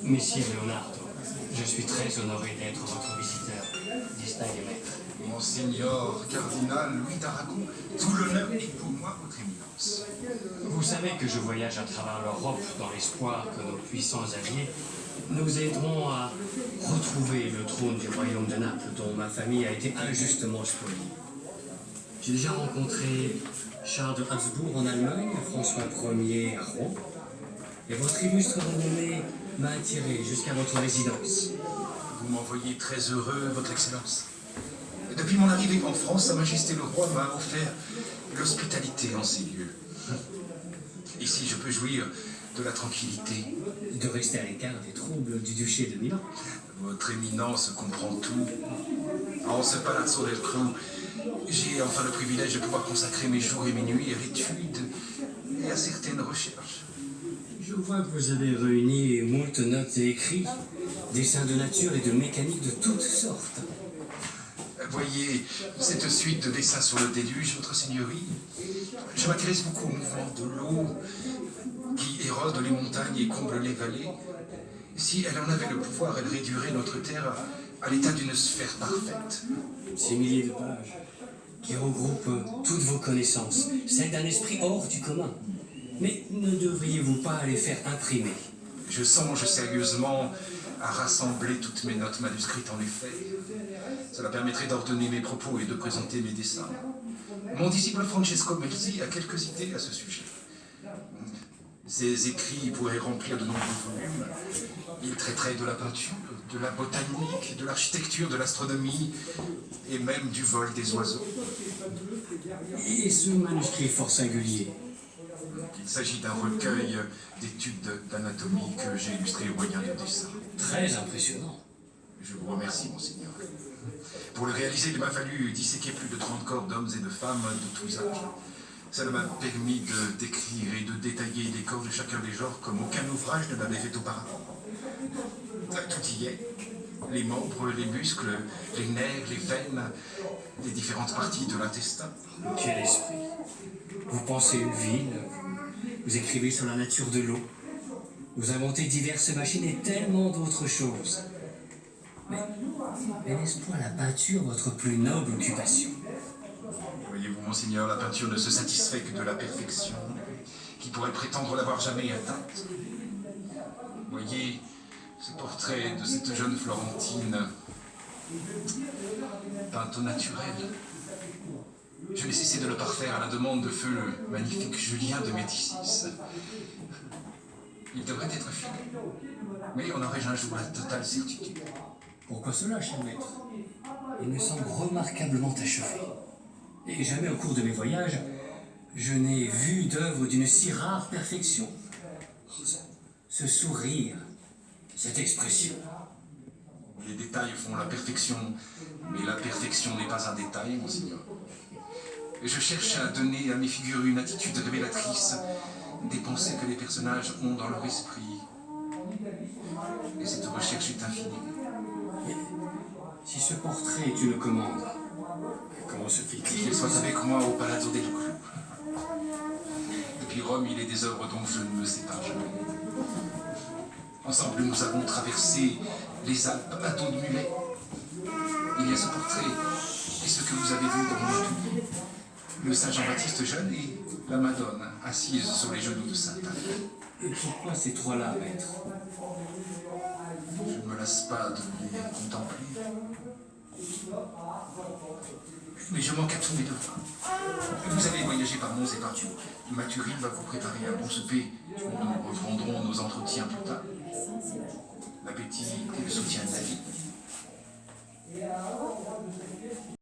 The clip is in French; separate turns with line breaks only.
Messieurs Leonardo, je suis très honoré d'être votre visiteur, distingué maître.
Monseigneur cardinal Louis d'Aragon, tout l'honneur est pour moi, votre éminence.
Vous savez que je voyage à travers l'Europe dans l'espoir que nos puissants alliés nous aideront à retrouver le trône du royaume de Naples dont ma famille a été injustement spoliée. J'ai déjà rencontré Charles de Habsbourg en Allemagne, François Ier à Rome, et votre illustre renommée m'a attiré jusqu'à votre résidence.
Vous m'envoyez très heureux, votre excellence. Depuis mon arrivée en France, Sa Majesté le Roi m'a offert l'hospitalité en ces lieux. Ici, je peux jouir de la tranquillité.
De rester à l'écart des troubles du duché de Milan.
Votre éminence comprend tout. En ce palazzo del Cru, j'ai enfin le privilège de pouvoir consacrer mes jours et mes nuits à l'étude et à certaines recherches.
Je vois que vous avez réuni moult notes et écrits, dessins de nature et de mécanique de toutes sortes.
Voyez cette suite de dessins sur le déluge, votre seigneurie. Je m'intéresse beaucoup au mouvement de l'eau qui érode les montagnes et comble les vallées. Si elle en avait le pouvoir, elle réduirait notre terre à l'état d'une sphère parfaite.
Ces milliers de pages qui regroupent toutes vos connaissances, celles d'un esprit hors du commun. Mais ne devriez-vous pas les faire imprimer?
Je songe sérieusement à rassembler toutes mes notes manuscrites en effet. Cela permettrait d'ordonner mes propos et de présenter mes dessins. Mon disciple Francesco Melzi a quelques idées à ce sujet. Ses écrits pourraient remplir de nombreux volumes. Il traiterait de la peinture, de la botanique, de l'architecture, de l'astronomie et même du vol des oiseaux.
Et ce manuscrit fort singulier?
Il s'agit d'un recueil d'études d'anatomie que j'ai illustré au moyen de dessins.
Très impressionnant.
Je vous remercie, monseigneur. Pour le réaliser, il m'a fallu disséquer plus de 30 corps d'hommes et de femmes de tous âges. Cela m'a permis de décrire et de détailler les corps de chacun des genres comme aucun ouvrage ne l'avait fait auparavant. Tout y est. Les membres, les muscles, les nerfs, les veines, les différentes parties de l'intestin.
Quel esprit! Vous pensez une ville, vous écrivez sur la nature de l'eau, vous inventez diverses machines et tellement d'autres choses. Mais n'est-ce point la peinture votre plus noble occupation?
Voyez-vous, monseigneur, la peinture ne se satisfait que de la perfection, qui pourrait prétendre l'avoir jamais atteinte. Voyez ce portrait de cette jeune Florentine, peinte au naturel. Je n'ai cessé de le parfaire à la demande de feu le magnifique Julien de Médicis. Il devrait être fini, mais en aurais-je un jour la totale certitude.
Pourquoi cela, cher maître? Il me semble remarquablement achevé. Et jamais au cours de mes voyages, je n'ai vu d'œuvre d'une si rare perfection. Ce sourire, cette expression.
Les détails font la perfection, mais la perfection n'est pas un détail, monseigneur. Je cherche à donner à mes figures une attitude révélatrice des pensées que les personnages ont dans leur esprit. Et cette recherche est infinie.
Mais si ce portrait est une commande, comment se fait-il
Qu'il soit avec moi au Palazzo del Clu. Depuis Rome, il est des œuvres dont je ne me sépare jamais. Ensemble, nous avons traversé les Alpes à dos de mulet. Il y a ce portrait et ce que vous avez vu dans mon atelier. Le Saint Jean-Baptiste jeune et la Madone assise sur les genoux de Sainte Anne.
Et pourquoi ces trois-là, maître?
Je ne me lasse pas de les contempler. Mais je manque à tous mes devoirs. Vous allez voyager par monts et par Dieu. Mathurine va vous préparer un bon souper. Nous reprendrons nos entretiens plus tard. L'appétit est le soutien de la vie.